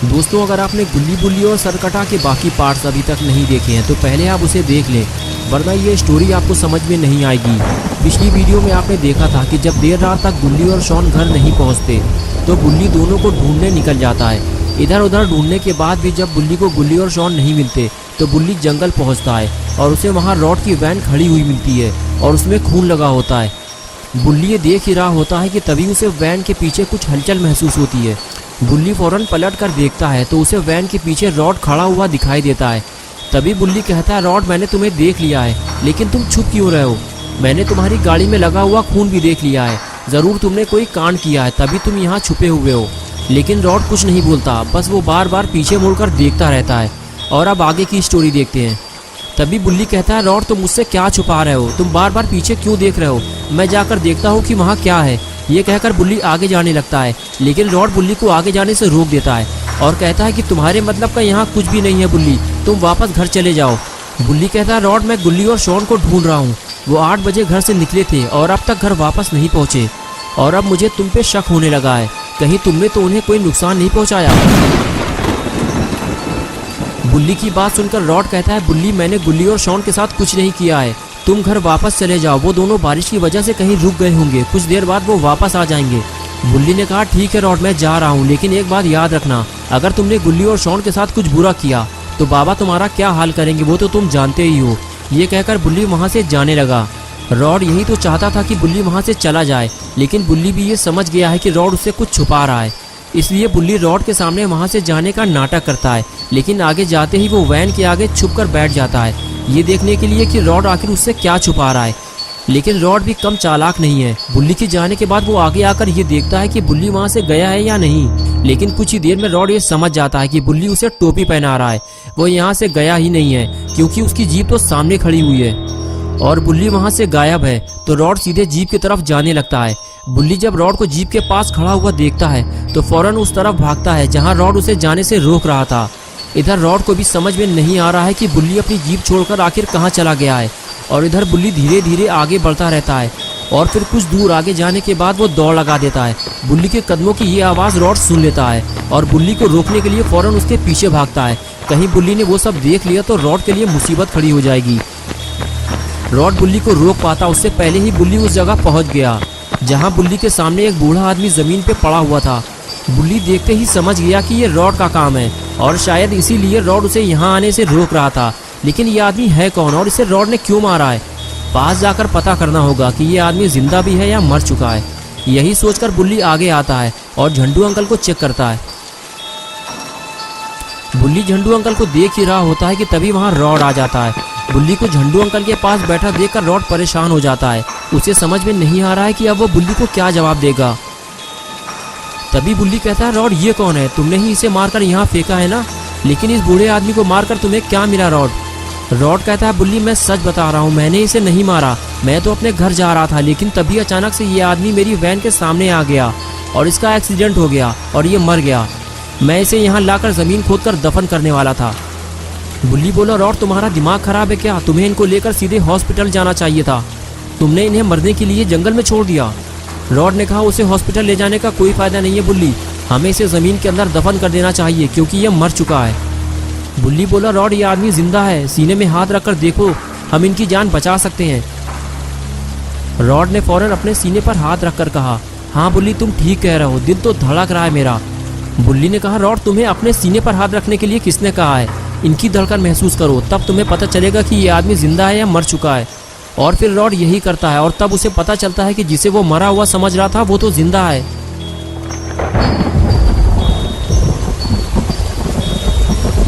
दोस्तों, अगर आपने गुल्ली बुल्ली और सरकटा के बाकी पार्ट्स अभी तक नहीं देखे हैं तो पहले आप उसे देख लें, वरना ये स्टोरी आपको समझ में नहीं आएगी। पिछली वीडियो में आपने देखा था कि जब देर रात तक गुल्ली और शॉन घर नहीं पहुंचते तो गुल्ली दोनों को ढूंढने निकल जाता है। इधर उधर ढूंढने के बाद भी जब गुल्ली को गुल्ली और शॉन नहीं मिलते तो गुल्ली जंगल पहुँचता है और उसे वहाँ रॉड की वैन खड़ी हुई मिलती है और उसमें खून लगा होता है। गुल्ली ये देख ही रहा होता है कि तभी उसे वैन के पीछे कुछ हलचल महसूस होती है। गुल्ली फौरन पलट कर देखता है तो उसे वैन के पीछे रॉड खड़ा हुआ दिखाई देता है। तभी गुल्ली कहता है, रॉड, मैंने तुम्हें देख लिया है, लेकिन तुम छुप क्यों रहे हो? मैंने तुम्हारी गाड़ी में लगा हुआ खून भी देख लिया है। ज़रूर तुमने कोई कांड किया है, तभी तुम यहाँ छुपे हुए हो। लेकिन रॉड कुछ नहीं बोलता, बस वो बार बार पीछे मुड़कर देखता रहता है। और अब आगे की स्टोरी देखते हैं। तभी गुल्ली कहता है, रॉड, तुम मुझसे क्या छुपा रहे हो? तुम बार बार पीछे क्यों देख रहे हो? मैं जाकर देखता हूँ कि वहाँ क्या है। ये कहकर गुल्ली आगे जाने लगता है, लेकिन रॉड गुल्ली को आगे जाने से रोक देता है और कहता है कि तुम्हारे मतलब का यहाँ कुछ भी नहीं है गुल्ली, तुम वापस घर चले जाओ। गुल्ली कहता है, रॉड, मैं गुल्ली और शॉन को ढूंढ रहा हूँ। वो 8 बजे घर से निकले थे और अब तक घर वापस नहीं पहुँचे और अब मुझे तुम पे शक होने लगा है। कहीं तुमने तो उन्हें कोई नुकसान नहीं पहुँचाया? गुल्ली की बात सुनकर रॉड कहता है, गुल्ली, मैंने गुल्ली और शॉन के साथ कुछ नहीं किया है। तुम घर वापस चले जाओ। वो दोनों बारिश की वजह से कहीं रुक गए होंगे, कुछ देर बाद वो वापस आ जाएंगे। गुल्ली ने कहा, ठीक है रॉड, मैं जा रहा हूँ, लेकिन एक बात याद रखना, अगर तुमने गुल्ली और शॉन के साथ कुछ बुरा किया तो बाबा तुम्हारा क्या हाल करेंगे वो तो तुम जानते ही हो। ये कहकर गुल्ली वहाँ से जाने लगा। रॉड यही तो चाहता था कि गुल्ली वहाँ से चला जाए, लेकिन गुल्ली भी ये समझ गया है कि रॉड उससे कुछ छुपा रहा है। इसलिए गुल्ली रॉड के सामने वहाँ से जाने का नाटक करता है, लेकिन आगे जाते ही वो वैन के आगे छुपकर बैठ जाता है, ये देखने के लिए कि रॉड आखिर उससे क्या छुपा रहा है। लेकिन रॉड भी कम चालाक नहीं है। गुल्ली के जाने के बाद वो आगे आकर ये देखता है कि गुल्ली वहाँ से गया है या नहीं, लेकिन कुछ ही देर में रॉड ये समझ जाता है कि गुल्ली उसे टोपी पहना रहा है। वो यहाँ से गया ही नहीं है, क्योंकि उसकी जीप तो सामने खड़ी हुई है और गुल्ली वहाँ से गायब है। तो रॉड सीधे जीप की तरफ जाने लगता है। गुल्ली जब रॉड को जीप के पास खड़ा हुआ देखता है तो फौरन उस तरफ भागता है जहाँ रॉड उसे जाने से रोक रहा था। इधर रॉड को भी समझ में नहीं आ रहा है कि गुल्ली अपनी जीप छोड़कर आखिर कहाँ चला गया है और इधर गुल्ली धीरे धीरे आगे बढ़ता रहता है और फिर कुछ दूर आगे जाने के बाद वो दौड़ लगा देता है। गुल्ली के कदमों की ये आवाज़ रॉड सुन लेता है और गुल्ली को रोकने के लिए फौरन उसके पीछे भागता है। कहीं गुल्ली ने वो सब देख लिया तो रॉड के लिए मुसीबत खड़ी हो जाएगी। रॉड गुल्ली को रोक पाता उससे पहले ही गुल्ली उस जगह पहुँच गया जहाँ गुल्ली के सामने एक बूढ़ा आदमी ज़मीन पे पड़ा हुआ था। गुल्ली देखते ही समझ गया कि ये रॉड का काम है और शायद इसीलिए रॉड उसे यहाँ आने से रोक रहा था। लेकिन ये आदमी है कौन और इसे रॉड ने क्यों मारा है? पास जाकर पता करना होगा कि ये आदमी जिंदा भी है या मर चुका है। यही सोचकर गुल्ली आगे आता है और झंडू अंकल को चेक करता है। गुल्ली झंडू अंकल को देख ही रहा होता है कि तभी वहाँ रॉड आ जाता है। गुल्ली को झंडू अंकल के पास बैठा देखकर रॉड परेशान हो जाता है। उसे समझ में नहीं आ रहा है कि अब वो गुल्ली को क्या जवाब देगा। तभी गुल्ली कहता है, रॉड, ये कौन है? तुमने ही इसे मारकर यहाँ फेंका है ना? लेकिन इस बूढ़े आदमी को मारकर तुम्हें क्या मिला रॉड? रॉड कहता है, गुल्ली, मैं सच बता रहा हूँ, मैंने इसे नहीं मारा। मैं तो अपने घर जा रहा था, लेकिन तभी अचानक से ये आदमी मेरी वैन के सामने आ गया और इसका एक्सीडेंट हो गया और ये मर गया। मैं इसे यहाँ लाकर ज़मीन खोदकर दफन करने वाला था। गुल्ली बोला, रॉड, तुम्हारा दिमाग खराब है क्या? तुम्हें इनको लेकर सीधे हॉस्पिटल जाना चाहिए था। तुमने इन्हें मरने के लिए जंगल में छोड़ दिया। रॉड ने कहा, उसे हॉस्पिटल ले जाने का कोई फ़ायदा नहीं है गुल्ली, हमें इसे ज़मीन के अंदर दफन कर देना चाहिए क्योंकि ये मर चुका है। गुल्ली बोला, रॉड, ये आदमी जिंदा है, सीने में हाथ रखकर देखो, हम इनकी जान बचा सकते हैं। रॉड ने फौरन अपने सीने पर हाथ रखकर कहा, हाँ गुल्ली, तुम ठीक कह रहे हो, दिल तो धड़क रहा है मेरा। गुल्ली ने कहा, रॉड, तुम्हें अपने सीने पर हाथ रखने के लिए किसने कहा है? इनकी धड़कन महसूस करो, तब तुम्हें पता चलेगा कि ये आदमी जिंदा है या मर चुका है। और फिर रॉड यही करता है और तब उसे पता चलता है कि जिसे वो मरा हुआ समझ रहा था वो तो जिंदा है।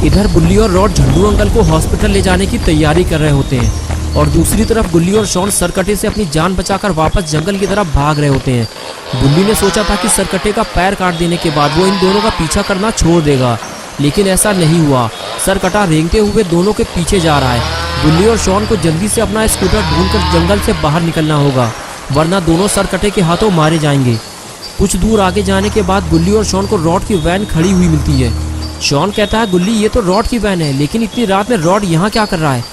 इधर गुल्ली और रॉड झंडू अंकल को हॉस्पिटल ले जाने की तैयारी कर रहे होते हैं और दूसरी तरफ गुल्ली और शॉन सरकटे से अपनी जान बचाकर वापस जंगल की तरफ भाग रहे होते हैं। गुल्ली ने सोचा था कि सरकटे का पैर काट देने के बाद वो इन दोनों का पीछा करना छोड़ देगा, लेकिन ऐसा नहीं हुआ। सरकटा रेंगते हुए दोनों के पीछे जा रहा है। गुल्ली और शॉन को जल्दी से अपना स्कूटर ढूंढकर जंगल से बाहर निकलना होगा, वरना दोनों सरकटे के हाथों मारे जाएंगे। कुछ दूर आगे जाने के बाद गुल्ली और शॉन को रॉड की वैन खड़ी हुई मिलती है। शॉन कहता है, गुल्ली, ये तो रॉड की वैन है, लेकिन इतनी रात में रॉड यहाँ क्या कर रहा है?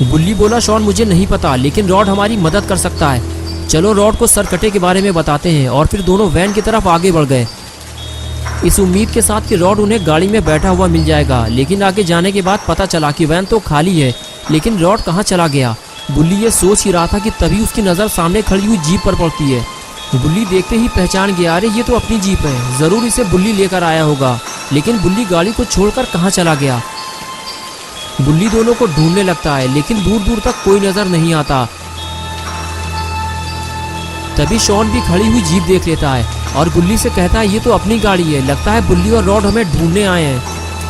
गुल्ली बोला, शॉन, मुझे नहीं पता, लेकिन रॉड हमारी मदद कर सकता है। चलो रॉड को सरकटे के बारे में बताते हैं और फिर दोनों वैन की तरफ आगे बढ़ गए। इस उम्मीद के साथ कि रॉड उन्हें गाड़ी में बैठा हुआ मिल जाएगा। लेकिन आगे जाने के बाद पता चला कि वैन तो खाली है, लेकिन रॉड कहाँ चला गया। बुल्ली ये सोच ही रहा था कि तभी उसकी नज़र सामने खड़ी हुई जीप पर पड़ती है। बुल्ली देखते ही पहचान गया, अरे ये तो अपनी जीप है, ज़रूर इसे बुल्ली लेकर आया होगा। लेकिन बुल्ली गाड़ी को छोड़कर कहाँ चला गया। बुल्ली दोनों को ढूंढने लगता है, लेकिन दूर दूर तक कोई नज़र नहीं आता। तभी शॉन भी खड़ी हुई जीप देख लेता है और बुल्ली से कहता है, ये तो अपनी गाड़ी है, लगता है बुल्ली और रॉड हमें ढूंढने आए हैं।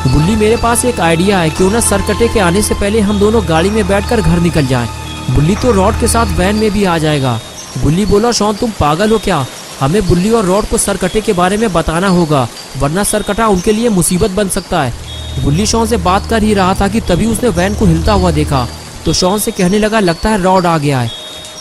बुल्ली, मेरे पास एक आइडिया है, क्यों ना सरकटे के आने से पहले हम दोनों गाड़ी में बैठकर घर निकल जाएं। बुल्ली तो रॉड के साथ वैन में भी आ जाएगा। बुल्ली बोला, शॉन तुम पागल हो क्या, हमें बुल्ली और रॉड को सरकटे के बारे में बताना होगा, वरना सरकटा उनके लिए मुसीबत बन सकता है। बुल्ली शॉन से बात कर ही रहा था कि तभी उसने वैन को हिलता हुआ देखा, तो शॉन से कहने लगा, लगता है रॉड आ गया है।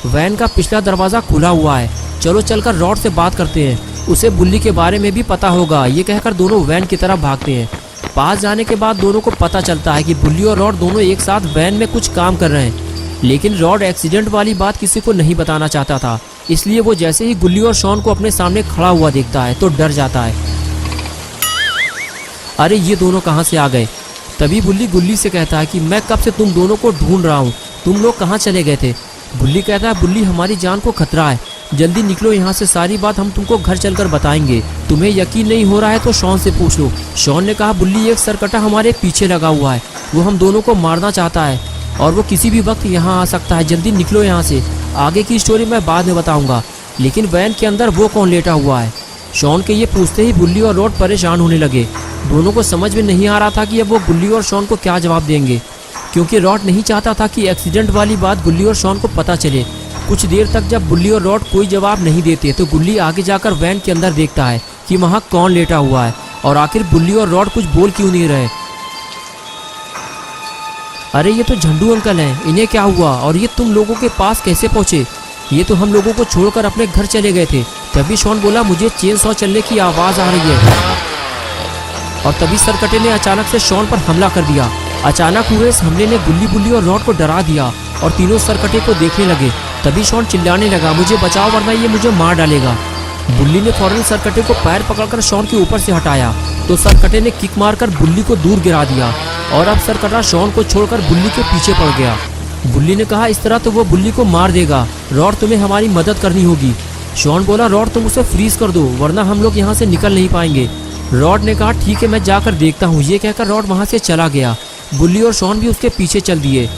वैन का पिछला दरवाज़ा खुला हुआ है, चलो चलकर रॉड से बात करते हैं, उसे बुल्ली के बारे में भी पता होगा। ये कहकर दोनों वैन की तरफ भागते हैं। पास जाने के बाद दोनों को पता चलता है कि बुल्ली और रॉड दोनों एक साथ वैन में कुछ काम कर रहे हैं। लेकिन रॉड एक्सीडेंट वाली बात किसी को नहीं बताना चाहता था, इसलिए वो जैसे ही बुल्ली और शॉन को अपने सामने खड़ा हुआ देखता है तो डर जाता है। अरे ये दोनों कहाँ से आ गए। तभी बुल्ली गुल्ली से कहता है कि मैं कब से तुम दोनों को ढूंढ रहा हूँ, तुम लोग कहाँ चले गए थे। बुल्ली कहता है, बुल्ली हमारी जान को खतरा है, जल्दी निकलो यहाँ से, सारी बात हम तुमको घर चलकर बताएंगे। तुम्हें यकीन नहीं हो रहा है तो शॉन से पूछ लो। शॉन ने कहा, बुल्ली एक सरकटा हमारे पीछे लगा हुआ है, वो हम दोनों को मारना चाहता है और वो किसी भी वक्त यहाँ आ सकता है, जल्दी निकलो यहाँ से। आगे की स्टोरी मैं बाद में बताऊंगा। लेकिन वैन के अंदर वो कौन लेटा हुआ है। शॉन के ये पूछते ही बुल्ली और रॉड परेशान होने लगे। दोनों को समझ में नहीं आ रहा था कि अब वो बुल्ली और शॉन को क्या जवाब देंगे, क्योंकि रॉड नहीं चाहता था कि एक्सीडेंट वाली बात बुल्ली और शॉन को पता चले। कुछ देर तक जब बुल्ली और रॉड कोई जवाब नहीं देते तो बुल्ली आगे जाकर वैन के अंदर देखता है कि वहाँ कौन लेटा हुआ है और आखिर बुल्ली और रॉड कुछ बोल क्यों नहीं रहे। अरे ये तो झंडू अंकल हैं, इन्हें क्या हुआ और ये तुम लोगों के पास कैसे पहुँचे। ये तो हम लोगों को छोड़कर अपने घर चले गए थे। तभी शॉन बोला, मुझे चेन सॉ चलने की आवाज़ आ रही है। और तभी सरकटे ने अचानक से शॉन पर हमला कर दिया। अचानक हुए इस हमले ने बुल्ली और रॉड को डरा दिया और तीनों सरकटे को देखने लगे। तभी शॉन चिल्लाने लगा, मुझे बचाओ वरना ये मुझे मार डालेगा। बुल्ली ने फौरन सरकटे को पैर पकड़कर शॉन के ऊपर से हटाया तो सरकटे ने किक मारकर बुल्ली को दूर गिरा दिया और अब सरकटा शॉन को छोड़कर बुल्ली के पीछे पड़ गया। बुल्ली ने कहा, इस तरह तो वो बुल्ली को मार देगा, रॉड तुम्हें हमारी मदद करनी होगी। शॉन बोला, रॉड तुम उसे फ्रीज कर दो वरना हम लोग यहाँ से निकल नहीं पाएंगे। रॉड ने कहा, ठीक है मैं जाकर देखता हूँ। ये कहकर रॉड वहाँ से चला गया। बुल्ली और शॉन भी उसके पीछे चल दिए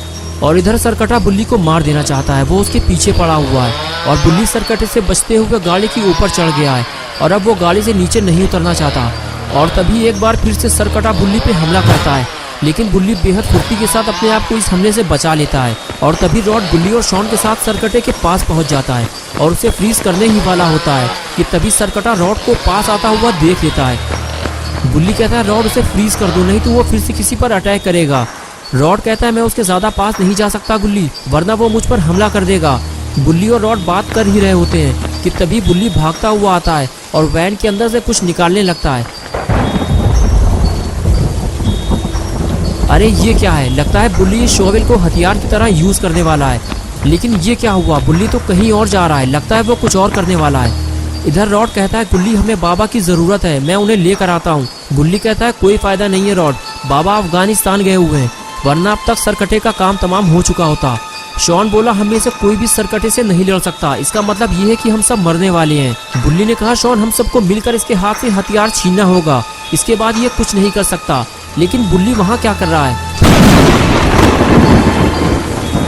और इधर सरकटा बुल्ली को मार देना चाहता है, वो उसके पीछे पड़ा हुआ है और बुल्ली सरकटे से बचते हुए गाड़ी के ऊपर चढ़ गया है और अब वो गाड़ी से नीचे नहीं उतरना चाहता। और तभी एक बार फिर से सरकटा बुल्ली पे हमला करता है, लेकिन बुल्ली बेहद फुर्ती के साथ अपने आप को इस हमले से बचा लेता है। और तभी रॉड बुल्ली और शॉन के साथ सरकटे के पास पहुंच जाता है और उसे फ्रीज करने ही वाला होता है कि तभी सरकटा रॉड को पास आता हुआ देख लेता है। बुल्ली कहता है, रॉड उसे फ्रीज कर दो नहीं तो वो फिर से किसी पर अटैक करेगा। रॉड कहता है, मैं उसके ज़्यादा पास नहीं जा सकता गुल्ली, वरना वो मुझ पर हमला कर देगा। बुल्ली और रॉड बात कर ही रहे होते हैं कि तभी बुल्ली भागता हुआ आता है और वैन के अंदर से कुछ निकालने लगता है। अरे ये क्या है, लगता है बुल्ली इस शोवेल को हथियार की तरह यूज़ करने वाला है। लेकिन ये क्या हुआ, बुल्ली तो कहीं और जा रहा है, लगता है वो कुछ और करने वाला है। इधर रॉड कहता है, गुल्ली हमें बाबा की ज़रूरत है, मैं उन्हें लेकर आता हूँ। गुल्ली कहता है, कोई फ़ायदा नहीं है रॉड, बाबा अफगानिस्तान गए हुए हैं, वरना अब तक सरकटे का काम तमाम हो चुका होता। शॉन बोला, हम में से कोई भी सरकटे से नहीं लड़ सकता, इसका मतलब ये है कि हम सब मरने वाले हैं। बुल्ली ने कहा, शॉन हम सबको मिलकर इसके हाथ से हथियार छीनना होगा, इसके बाद ये कुछ नहीं कर सकता। लेकिन बुल्ली वहाँ क्या कर रहा है।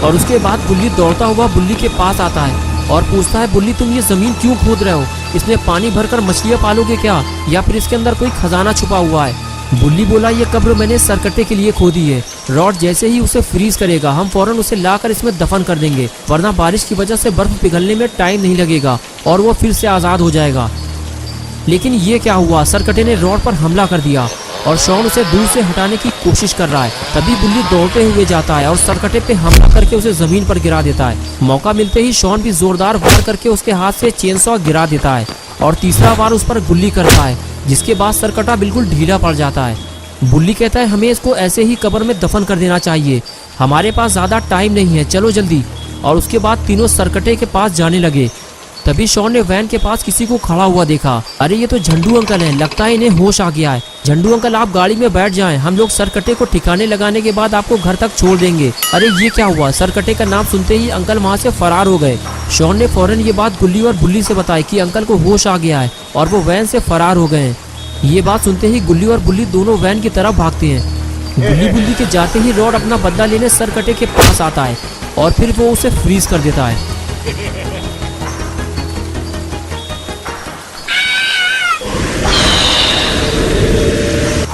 और उसके बाद बुल्ली दौड़ता हुआ बुल्ली के पास आता है और पूछता है, बुल्ली तुम ये ज़मीन क्यों खोद रहे हो, इसमें पानी भरकर मछलियाँ पालोगे क्या, या फिर इसके अंदर कोई खजाना छुपा हुआ है। बुल्ली बोला, ये कब्र मैंने सरकटे के लिए खोदी है, रॉड जैसे ही उसे फ्रीज करेगा हम फौरन उसे लाकर इसमें दफन कर देंगे, वरना बारिश की वजह से बर्फ पिघलने में टाइम नहीं लगेगा और वो फिर से आज़ाद हो जाएगा। लेकिन ये क्या हुआ, सरकटे ने रॉड पर हमला कर दिया और शॉन उसे दूर से हटाने की कोशिश कर रहा है। तभी बुल्ली दौड़ते हुए जाता है और सरकटे पे हमला करके उसे जमीन पर गिरा देता है। मौका मिलते ही शॉन भी जोरदार वार करके उसके हाथ से चेनसॉ गिरा देता है और तीसरा वार उस पर गुल्ली करता है, जिसके बाद सरकटा बिल्कुल ढीला पड़ जाता है। बुल्ली कहता है, हमें इसको ऐसे ही कब्र में दफन कर देना चाहिए, हमारे पास ज़्यादा टाइम नहीं है, चलो जल्दी। और उसके बाद तीनों सरकटे के पास जाने लगे। तभी शॉन ने वैन के पास किसी को खड़ा हुआ देखा। अरे ये तो झंडू अंकल हैं, लगता है इन्हें होश आ गया है। झंडू अंकल आप गाड़ी में बैठ जाएं, हम लोग सरकटे को ठिकाने लगाने के बाद आपको घर तक छोड़ देंगे। अरे ये क्या हुआ? सरकटे का नाम सुनते ही अंकल वहाँ से फरार हो गए। शॉन ने फौरन ये बात गुल्ली और बुल्ली से बताई कि अंकल को होश आ गया है और वो वैन से फरार हो गए हैं। ये बात सुनते ही गुल्ली और बुल्ली दोनों वैन की तरफ भागते हैं। गुल्ली बुल्ली के जाते ही रॉड अपना बदला लेने सरकटे के पास आता है और फिर वो उसे फ्रीज कर देता है।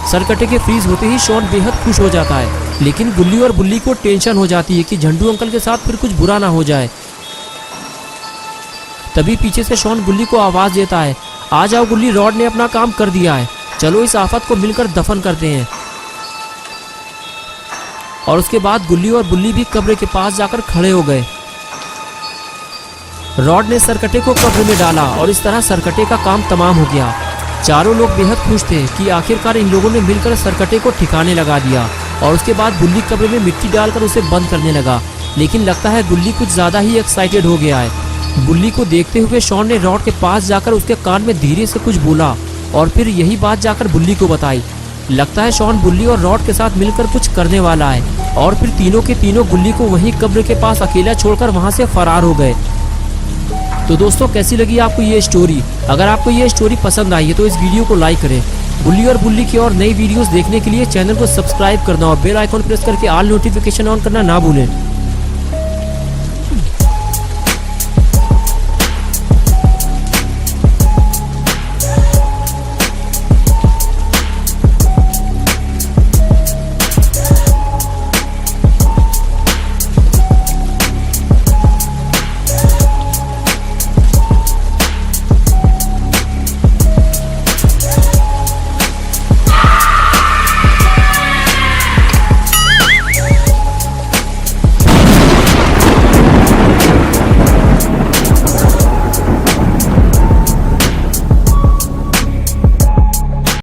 सरकटे के फ्रीज होते ही शॉन बेहद खुश हो जाता है, लेकिन गुल्ली और बुल्ली को टेंशन हो जाती है कि झंडू अंकल के साथ फिर कुछ बुरा ना हो जाए। तभी पीछे से शॉन गुल्ली को आवाज देता है, आ जाओ गुल्ली, रॉड ने अपना काम कर दिया है, चलो इस आफत को मिलकर दफन करते हैं। और उसके बाद गुल्ली और बुल्ली भी कब्र के पास जाकर खड़े हो गए। रॉड ने सरकटे को कब्र में डाला और इस तरह सरकटे का काम तमाम हो गया। चारों लोग बेहद खुश थे कि आखिरकार इन लोगों ने मिलकर सरकटे को ठिकाने लगा दिया। और उसके बाद गुल्ली कब्र में मिट्टी डालकर उसे बंद करने लगा, लेकिन लगता है गुल्ली कुछ ज्यादा ही एक्साइटेड हो गया है। गुल्ली को देखते हुए शॉन ने रॉड के पास जाकर उसके कान में धीरे से कुछ बोला और फिर यही बात जाकर बुल्ली को बताई। लगता है शॉन बुल्ली और रॉड के साथ मिलकर कुछ करने वाला है और फिर तीनों के तीनों गुल्ली को वहीं कब्र के पास अकेला छोड़कर वहां से फरार हो गए। तो दोस्तों कैसी लगी आपको ये स्टोरी? अगर आपको ये स्टोरी पसंद आई है तो इस वीडियो को लाइक करें। गुल्ली और बुल्ली की और नई वीडियोस देखने के लिए चैनल को सब्सक्राइब करना और बेल आइकॉन प्रेस करके ऑल नोटिफिकेशन ऑन करना ना भूलें।